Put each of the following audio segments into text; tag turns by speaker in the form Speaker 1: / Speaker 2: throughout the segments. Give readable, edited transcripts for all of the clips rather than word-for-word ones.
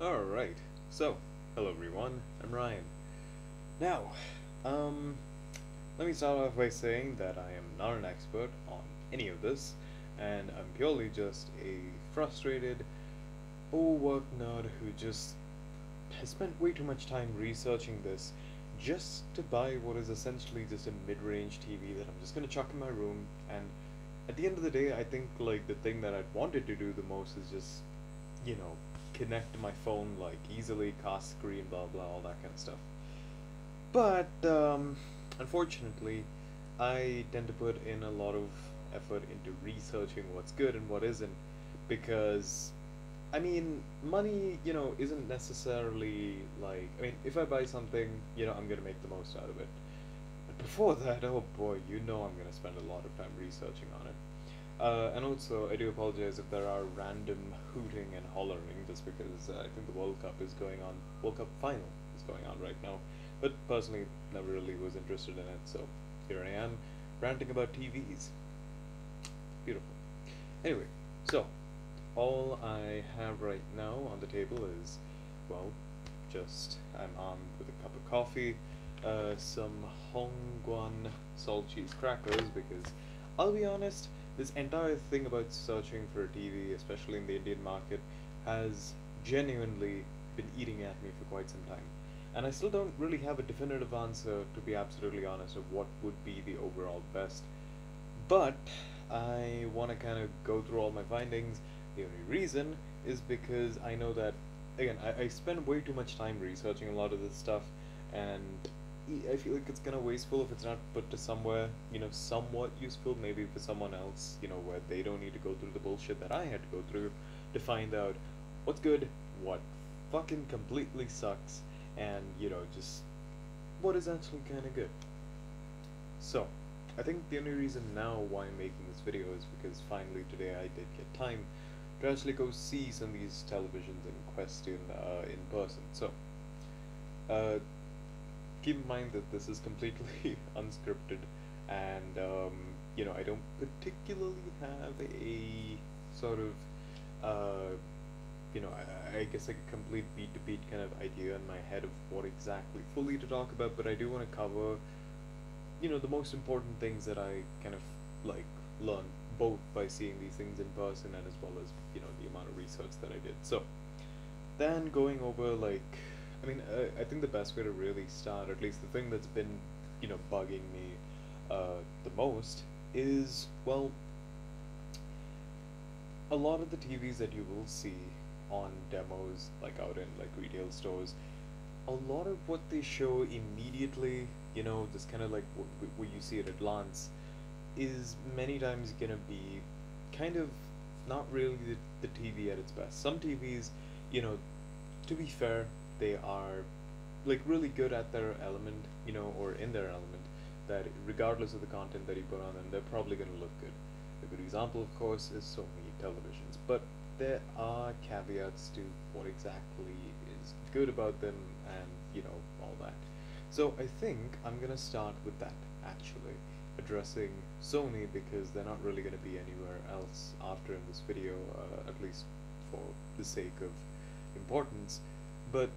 Speaker 1: Alright, so, hello everyone, I'm Ryan. Now, um, let me start off by saying that I am not an expert on any of this, and I'm purely just a frustrated, overworked nerd who just has spent way too much time researching this just to buy what is essentially just a mid-range TV that I'm just gonna chuck in my room. And at the end of the day, I think like the thing that I'd wanted to do the most is just, you know, connect to my phone like easily, cast screen, blah blah, all that kind of stuff. But unfortunately, I tend to put in a lot of effort into researching what's good and what isn't, because I mean, money, isn't necessarily like, I mean, if I buy something, I'm gonna make the most out of it. But before that, oh boy, I'm gonna spend a lot of time researching on it. And also, I do apologize if there are random hooting and hollering, just because I think the World Cup is going on, World Cup final is going on right now. But personally, never really was interested in it, so here I am, ranting about TVs. Beautiful. Anyway, so all I have right now on the table is, well, just I'm armed with a cup of coffee, some Hongguan salt cheese crackers, because I'll be honest, this entire thing about searching for a TV, especially in the Indian market, has genuinely been eating at me for quite some time. And I still don't really have a definitive answer, to be absolutely honest, of what would be the overall best. But I want to kind of go through all my findings. The only reason is because I know that, again, I spend way too much time researching a lot of this stuff, and I feel like it's kind of wasteful if it's not put to somewhere, somewhat useful, maybe for someone else, where they don't need to go through the bullshit that I had to go through to find out what's good, what fucking completely sucks, and, just what is actually kind of good. So, I think the only reason now why I'm making this video is because finally today I did get time to actually go see some of these televisions in question in person. So, uh, keep in mind that this is completely unscripted, and I don't particularly have a sort of I guess like a complete beat to beat kind of idea in my head of what exactly fully to talk about, but I do want to cover the most important things that I kind of like learned both by seeing these things in person and as well as the amount of research that I did. So then going over like, I think the best way to really start, or at least the thing that's been bugging me the most is, well, a lot of the TVs that you will see on demos like out in like retail stores, a lot of what they show immediately, just kind of like what you see at a glance, is many times gonna be kind of not really the TV at its best. Some TVs, you know, to be fair, they are like really good at their element, or in their element, that regardless of the content that you put on them, they're probably gonna look good. A good example, of course, is Sony televisions, but there are caveats to what exactly is good about them and all that. So I think I'm gonna start with that, actually, addressing Sony, because they're not really gonna be anywhere else after in this video, at least for the sake of importance. But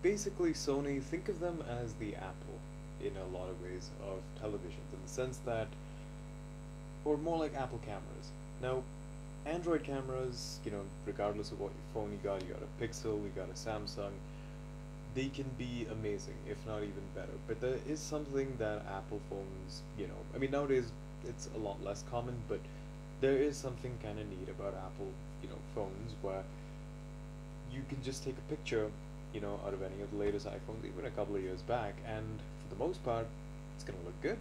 Speaker 1: basically, Sony, think of them as the Apple in a lot of ways of televisions, in the sense that, or more like Apple cameras. Now, Android cameras, regardless of what phone you got a Pixel, you got a Samsung, they can be amazing, if not even better. But there is something that Apple phones, nowadays it's a lot less common, but there is something kind of neat about Apple, phones, where you can just take a picture, out of any of the latest iPhones, even a couple of years back, and for the most part, it's gonna look good.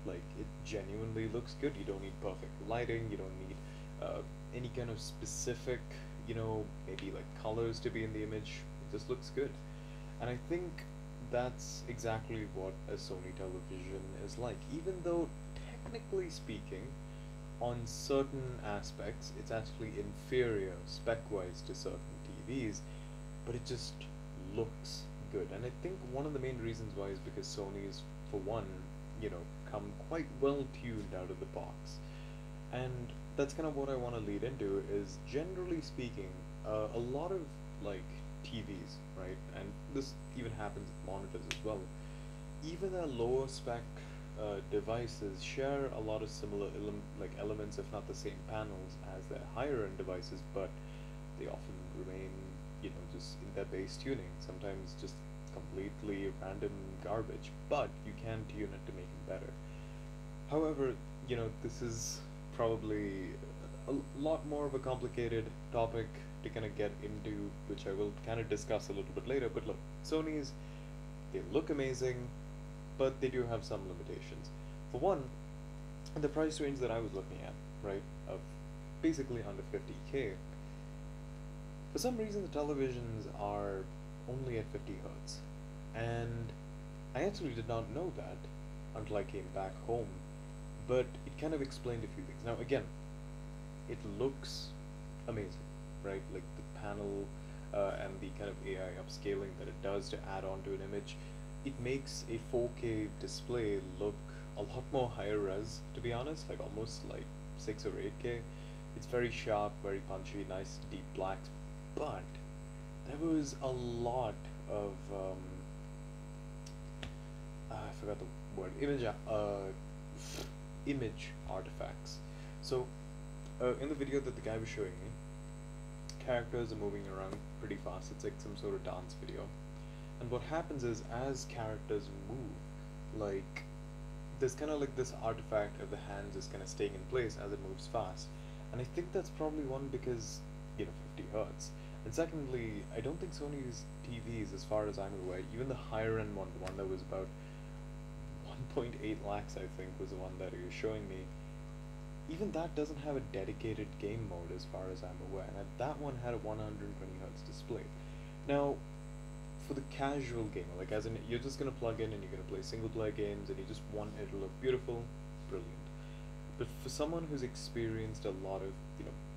Speaker 1: Like, it genuinely looks good. You don't need perfect lighting, you don't need any kind of specific, maybe like colors to be in the image. It just looks good. And I think that's exactly what a Sony television is like. Even though, technically speaking, on certain aspects, it's actually inferior spec-wise to certain TVs, but it just looks good. And I think one of the main reasons why is because Sony's, for one, come quite well tuned out of the box. And that's kind of what I want to lead into is, generally speaking, a lot of like TVs, right? And this even happens with monitors as well. Even our lower spec devices share a lot of similar elements, if not the same panels, as their higher end devices, but they often remain, just in their base tuning. Sometimes just completely random garbage, but you can tune it to make it better. However, this is probably a lot more of a complicated topic to kind of get into, which I will kind of discuss a little bit later. But look, Sony's, they look amazing, but they do have some limitations. For one, the price range that I was looking at, right, of basically under 50K, for some reason the televisions are only at 50 hertz. And I actually did not know that until I came back home. But it kind of explained a few things. Now, again, it looks amazing, right? Like the panel and the kind of AI upscaling that it does to add on to an image, it makes a 4K display look a lot more higher res, to be honest, like almost like 6 or 8K. It's very sharp, very punchy, nice deep blacks, but there was a lot of I forgot the word, image artifacts. So in the video that the guy was showing me, characters are moving around pretty fast. It's like some sort of dance video. And what happens is, as characters move, like, there's kind of like this artifact of the hands is kind of staying in place as it moves fast. And I think that's probably one because, 50 hertz. And secondly, I don't think Sony's TVs, as far as I'm aware, even the higher end one, the one that was about 1.8 lakhs, I think, was the one that he was showing me. Even that doesn't have a dedicated game mode, as far as I'm aware. And that one had a 120 hertz display. Now, for the casual gamer, like as in you're just gonna plug in and you're gonna play single player games and you just want it to look beautiful, brilliant. But for someone who's experienced a lot of,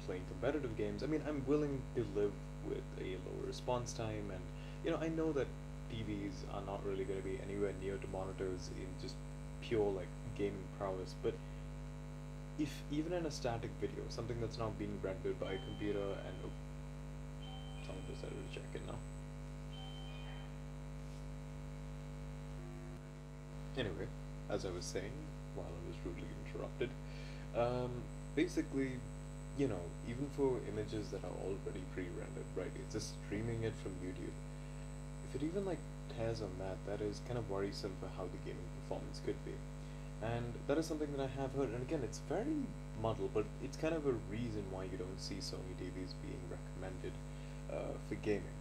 Speaker 1: playing competitive games, I mean, I'm willing to live with a lower response time, and I know that TVs are not really going to be anywhere near to monitors in just pure like gaming prowess, but if even in a static video, something that's not being rendered by a computer, and someone decided to check it now. Anyway, as I was saying, while I was rudely interrupted, basically, even for images that are already pre-rendered, right, it's just streaming it from YouTube. If it even like tears on that, that is kind of worrisome for how the gaming performance could be. And that is something that I have heard, and again, it's very muddled, but it's kind of a reason why you don't see Sony TVs being recommended for gaming.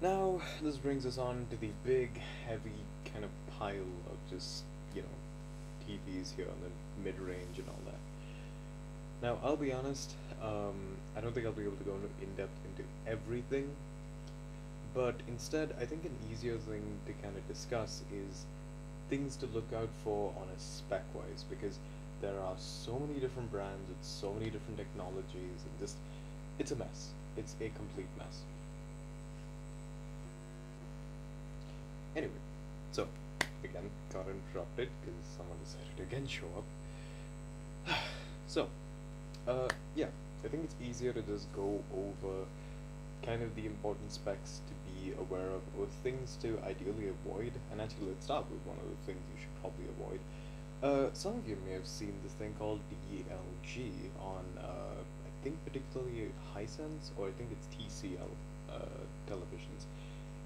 Speaker 1: Now, this brings us on to the big, heavy kind of pile of just, TVs here on the mid-range and all that. Now, I'll be honest, I don't think I'll be able to go in depth into everything, but instead, I think an easier thing to kind of discuss is things to look out for on a spec-wise, because there are so many different brands with so many different technologies, and just, it's a mess. It's a complete mess. Anyway, so, again, got interrupted because someone decided to again show up. So, yeah, I think it's easier to just go over kind of the important specs to be aware of, or things to ideally avoid. And actually, let's start with one of the things you should probably avoid. Some of you may have seen this thing called DLG on, I think particularly Hisense, or I think it's TCL televisions.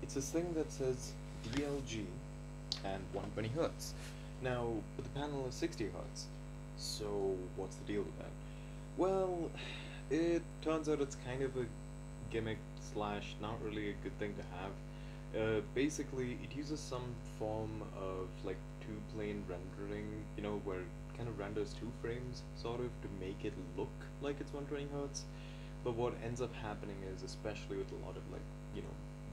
Speaker 1: It's this thing that says DLG and 120 hertz. Now, the panel is 60 hertz. So, what's the deal with that? Well, it turns out it's kind of a gimmick slash not really a good thing to have. Basically, it uses some form of like two-plane rendering, where it kind of renders two frames, sort of, to make it look like it's 120 hertz. But what ends up happening is, especially with a lot of like,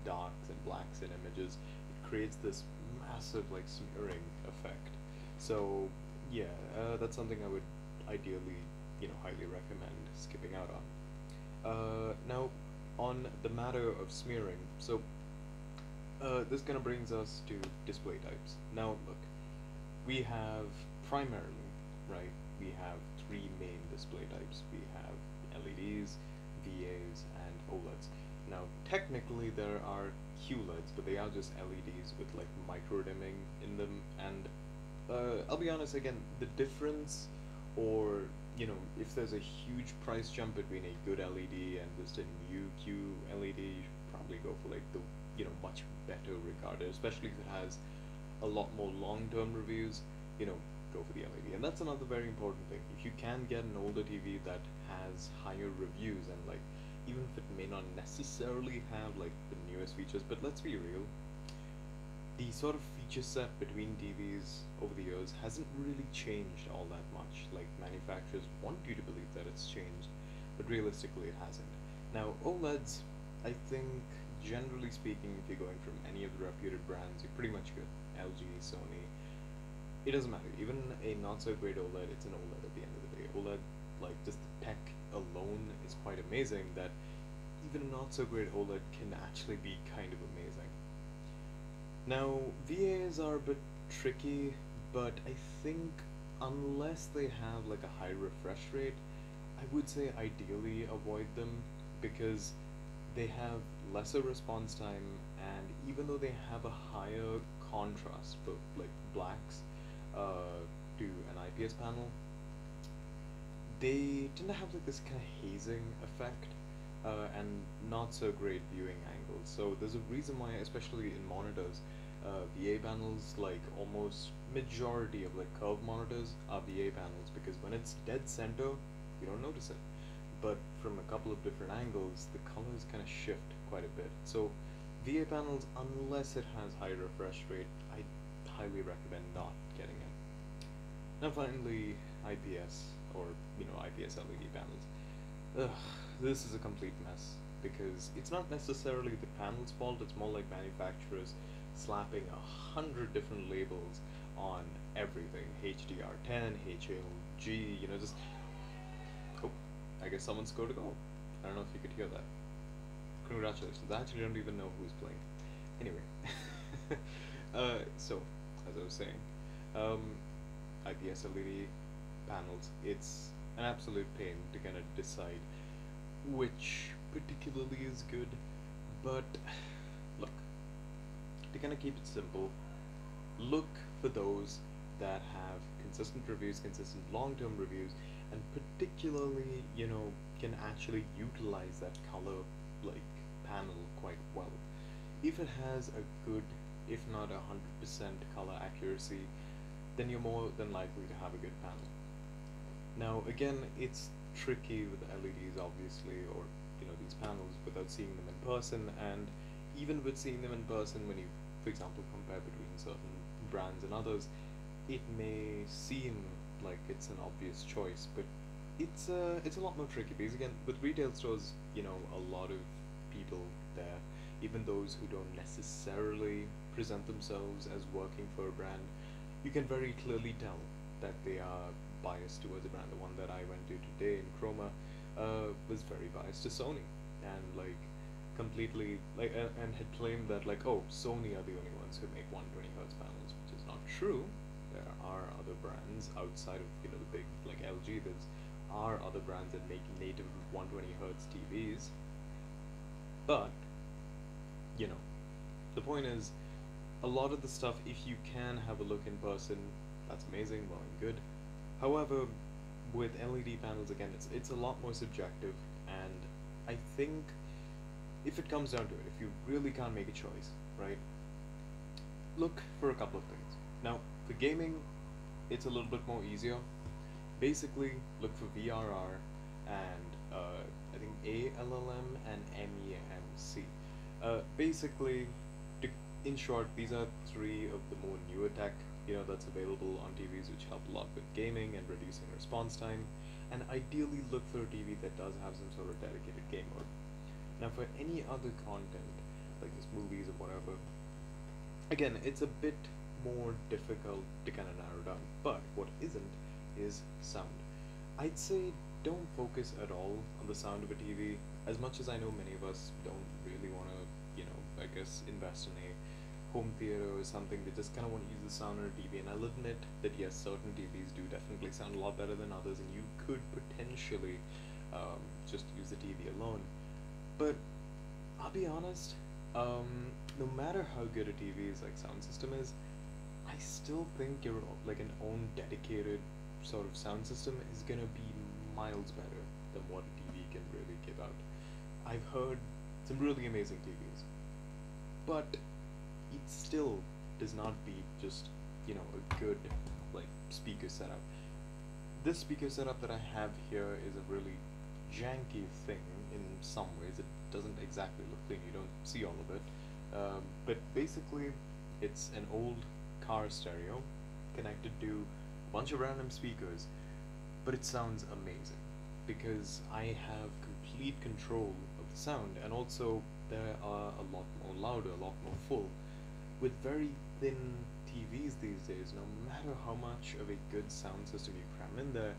Speaker 1: darks and blacks in images, it creates this massive like smearing effect. So yeah, that's something I would ideally, highly recommend skipping out on. Now, on the matter of smearing, so this kind of brings us to display types. Now look, we have primarily, right, we have three main display types. We have LEDs, VAs, and OLEDs. Now, technically, there are QLEDs, but they are just LEDs with like micro dimming in them. And I'll be honest, again, the difference, or if there's a huge price jump between a good LED and just a new QLED, you should probably go for like the much better regarded, especially if it has a lot more long-term reviews. Go for the LED. And that's another very important thing. If you can get an older TV that has higher reviews, and like even if it may not necessarily have like the newest features, but let's be real, the sort of feature set between TVs over the years hasn't really changed all that much. Like, manufacturers want you to believe that it's changed, but realistically it hasn't. Now, OLEDs, I think, generally speaking, if you're going from any of the reputed brands, you're pretty much good. LG, Sony, it doesn't matter. Even a not so great OLED, it's an OLED at the end of the day. OLED, like just the tech alone is quite amazing, that even a not so great OLED can actually be kind of amazing. Now, VAs are a bit tricky, but I think unless they have like a high refresh rate, I would say ideally avoid them, because they have lesser response time, and even though they have a higher contrast for like blacks to an IPS panel, they tend to have like this kind of hazing effect, and not so great viewing angles. So there's a reason why, especially in monitors, VA panels, like almost majority of like curved monitors are VA panels, because when it's dead center, you don't notice it. But from a couple of different angles, the colors kind of shift quite a bit. So VA panels, unless it has high refresh rate, I highly recommend not getting it. Now finally, IPS, or IPS LED panels. Ugh, this is a complete mess, because it's not necessarily the panel's fault. It's more like manufacturers slapping 100 different labels on everything. HDR10, HLG, just. Oh, I guess someone scored a goal. I don't know if you could hear that. Congratulations. I actually don't even know who's playing. Anyway, so as I was saying, IPS LED panels, it's an absolute pain to kind of decide which particularly is good. But look, to kind of keep it simple, look for those that have consistent reviews, consistent long-term reviews, and particularly, can actually utilize that color like panel quite well. If it has a good, if not 100% color accuracy, then you're more than likely to have a good panel. Now again, it's tricky with LEDs obviously, or these panels, without seeing them in person. And even with seeing them in person, when you, for example, compare between certain brands and others, it may seem like it's an obvious choice, but it's a lot more tricky, because again, with retail stores, a lot of people there, even those who don't necessarily present themselves as working for a brand, you can very clearly tell that they are biased towards a brand. The one that I went to today in Chroma was very biased to Sony, and like completely like and had claimed that like, oh, Sony are the only ones who make 120 hertz panels, which is not true. There are other brands outside of the big like LG. There's are other brands that make native 120 hertz TVs, but the point is, a lot of the stuff, if you can have a look in person, that's amazing, well and good. However, with LED panels, again, it's a lot more subjective, and I think if it comes down to it, if you really can't make a choice, right, look for a couple of things. Now, for gaming, it's a little bit more easier. Basically, look for VRR and I think ALLM and MEMC. Basically, in short, these are three of the more newer tech that's available on TVs, which help a lot with gaming and reducing response time. And ideally, look for a TV that does have some sort of dedicated game mode. Now, for any other content, like just movies or whatever, again, it's a bit more difficult to kind of narrow down. But what isn't is sound. I'd say don't focus at all on the sound of a TV. As much as I know many of us don't really want to, I guess, invest in a home theater or something, they just kind of want to use the sound on a TV. And I'll admit that yes, certain TVs do definitely sound a lot better than others, and you could potentially just use the TV alone. But I'll be honest, no matter how good a TV's like sound system is, I still think your like an own dedicated sort of sound system is gonna be miles better than what a TV can really give out. I've heard some really amazing TVs, but it still does not beat just, a good like speaker setup. This speaker setup that I have here is a really janky thing in some ways. It doesn't exactly look clean, you don't see all of it. But basically, it's an old car stereo connected to a bunch of random speakers, but it sounds amazing because I have complete control of the sound, and also there are a lot more louder, a lot more full. With very thin TVs these days, no matter how much of a good sound system you cram in there,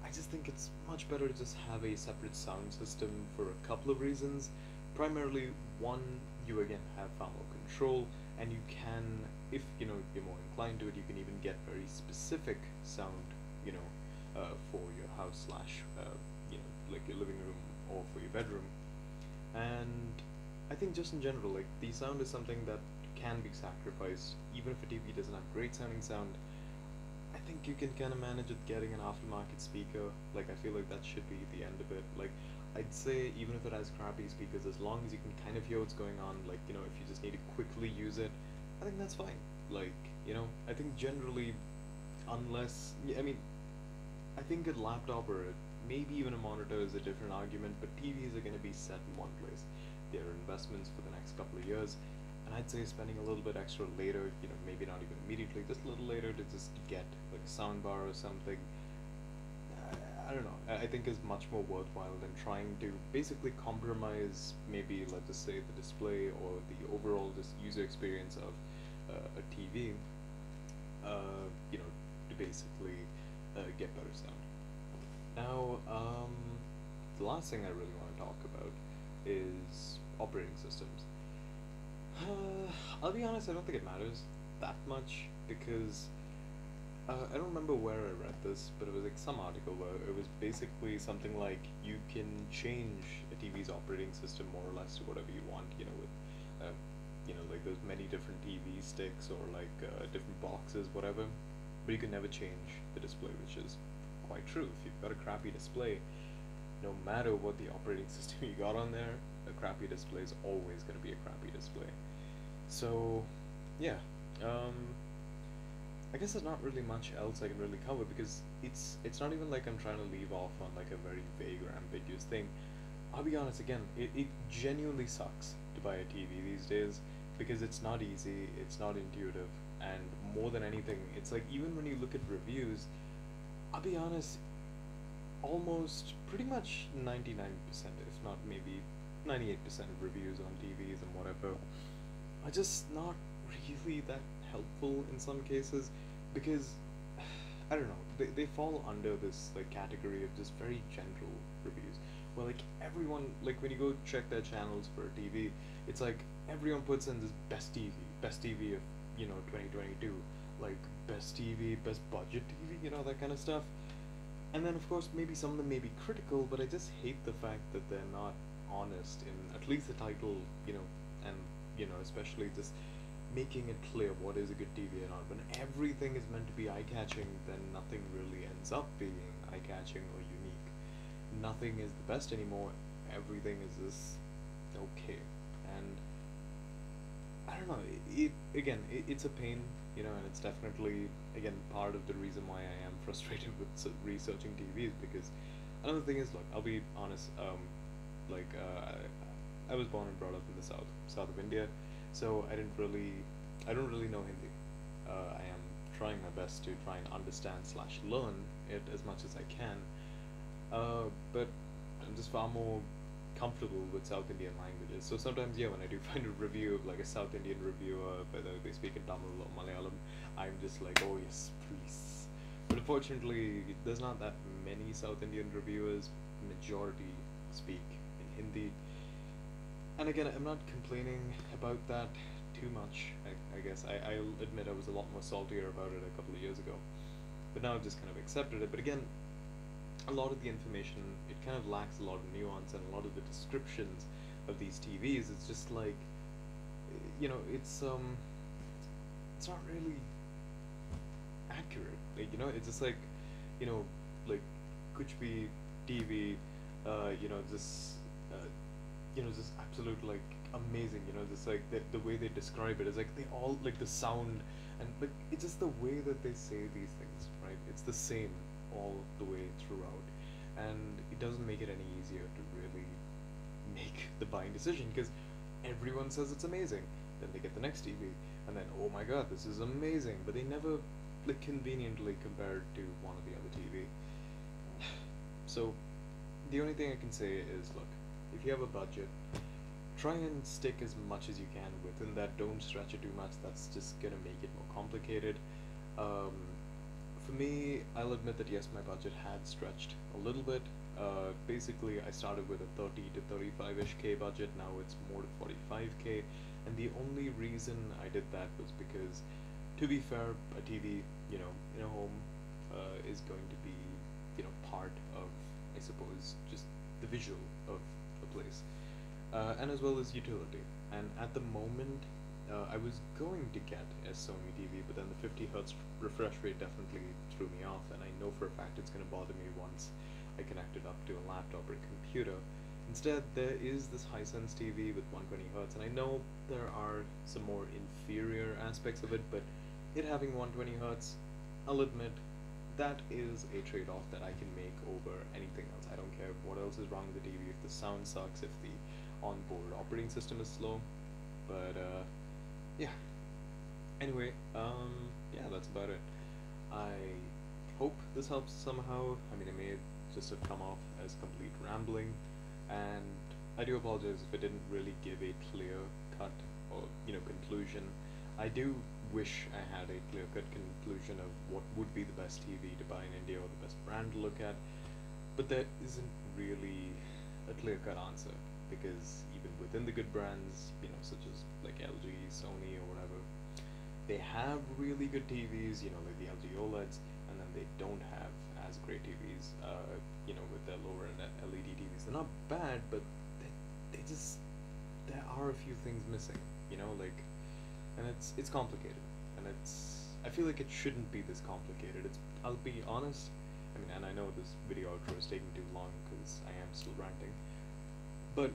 Speaker 1: I just think it's much better to just have a separate sound system for a couple of reasons. Primarily, one, you again have far more control, and you can, if you're more inclined to it, you can even get very specific sound, for your house slash, like your living room or for your bedroom. And I think just in general, like the sound is something that can be sacrificed, even if a TV doesn't have great sounding sound. I think you can kind of manage with getting an aftermarket speaker. Like, I feel like that should be the end of it. Like, I'd say even if it has crappy speakers, as long as you can kind of hear what's going on, like, if you just need to quickly use it, I think that's fine. Like, I think generally, unless, yeah, I mean, I think a laptop or maybe even a monitor is a different argument, but TVs are going to be set in one place. They're investments for the next couple of years, and I'd say spending a little bit extra later, maybe not even immediately, just a little later to just get like a sound bar or something. I don't know. I think is much more worthwhile than trying to basically compromise maybe let's just say the display or the overall just user experience of a TV. To basically get better sound. Now, the last thing I really want to talk about is operating systems. I'll be honest, I don't think it matters that much because I don't remember where I read this, but it was like some article where it was basically something like you can change a TV's operating system more or less to whatever you want, with, like there's many different TV sticks or like different boxes, whatever, but you can never change the display, which is quite true. If you've got a crappy display, no matter what the operating system you got on there, a crappy display is always going to be a crappy display. So, yeah, I guess there's not really much else I can really cover because it's not even like I'm trying to leave off on like a very vague or ambiguous thing. I'll be honest again, it genuinely sucks to buy a TV these days because it's not easy, it's not intuitive, and more than anything, it's like even when you look at reviews, I'll be honest, almost pretty much 99%, if not maybe 98% of reviews on TVs and whatever are just not really that helpful in some cases because I don't know, they fall under this like category of just very general reviews where like everyone, like when you go check their channels for a TV, it's like everyone puts in this best TV of 2022, like best TV, best budget TV, that kind of stuff. And then of course maybe some of them may be critical, but I just hate the fact that they're not honest in at least the title, and especially just making it clear what is a good TV or not. When everything is meant to be eye-catching, then nothing really ends up being eye-catching or unique. Nothing is the best anymore. Everything is just okay. And I don't know. It's a pain, and it's definitely again part of the reason why I am frustrated with researching TVs because another thing is, look, I'll be honest. Like I was born and brought up in the south of India, so I don't really know Hindi. I am trying my best to try and understand slash learn it as much as I can, but I'm just far more comfortable with South Indian languages. So sometimes, yeah, when I do find a review of like a South Indian reviewer, whether they speak in Tamil or Malayalam, I'm just like, oh yes, please. But unfortunately, there's not that many South Indian reviewers. Majority speak in Hindi. And again, I'm not complaining about that too much. I guess I'll admit I was a lot more saltier about it a couple of years ago, but now I've just kind of accepted it. But again, a lot of the information, it kind of lacks a lot of nuance, and a lot of the descriptions of these TVs, it's just like, it's not really accurate. Like, it's just like, you know, like कुछ भी TV, this, uh, just absolute like amazing. Just like the way they describe it is like they all like the sound and like it's just the way that they say these things, right? It's the same all the way throughout, and it doesn't make it any easier to really make the buying decision because everyone says it's amazing. Then they get the next TV, and then oh my god, this is amazing, but they never like conveniently compared to one or the other TV. So the only thing I can say is, look, if you have a budget, try and stick as much as you can within that. Don't stretch it too much. That's just gonna make it more complicated. Um, for me, I'll admit that yes, my budget had stretched a little bit. Basically, I started with a 30 to 35-ish K budget. Now it's more to 45K, and the only reason I did that was because, to be fair, a TV, in a home, is going to be, part of, I suppose, just the visual of a place, and as well as utility. And at the moment, I was going to get a Sony TV, but then the 50 hertz refresh rate definitely threw me off, and I know for a fact it's going to bother me once I connect it up to a laptop or a computer. Instead, there is this Hisense TV with 120 hertz, and I know there are some more inferior aspects of it, but it having 120 hertz, I'll admit, that is a trade-off that I can make over anything else. I don't care what else is wrong with the TV, if the sound sucks, if the onboard operating system is slow, but yeah. Anyway, yeah, that's about it. I hope this helps somehow. I mean, it may just have come off as complete rambling, and I do apologize if it didn't really give a clear cut or conclusion. I do wish I had a clear cut conclusion of what would be the best TV to buy in India or the best brand to look at, but there isn't really a clear cut answer because even within the good brands, such as like LG, Sony, or whatever, they have really good TVs, like the LG OLEDs, and then they don't have as great TVs, with their lower end LED TVs. They're not bad, but they just, there are a few things missing, like, and it's complicated, and I feel like it shouldn't be this complicated. I'll be honest, I mean, and I know this video outro is taking too long because I am still ranting, but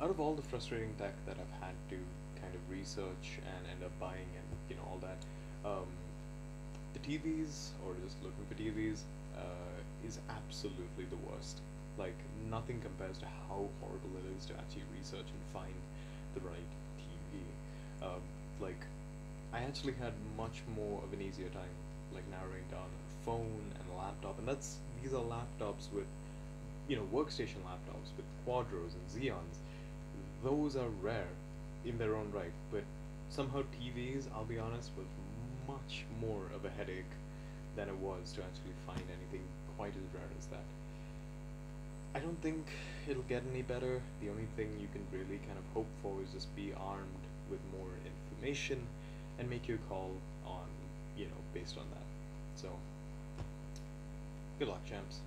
Speaker 1: out of all the frustrating tech that I've had to kind of research and end up buying and all that, the TVs or just looking for TVs is absolutely the worst. Like, nothing compares to how horrible it is to actually research and find the right TV. Like, I actually had much more of an easier time like narrowing down a phone and a laptop, and these are laptops with workstation laptops with Quadros and Xeons. Those are rare in their own right, but somehow TVs, I'll be honest, was much more of a headache than it was to actually find anything quite as rare as that. I don't think it'll get any better. The only thing you can really kind of hope for is just be armed with more information and make your call on, based on that. So, good luck, champs.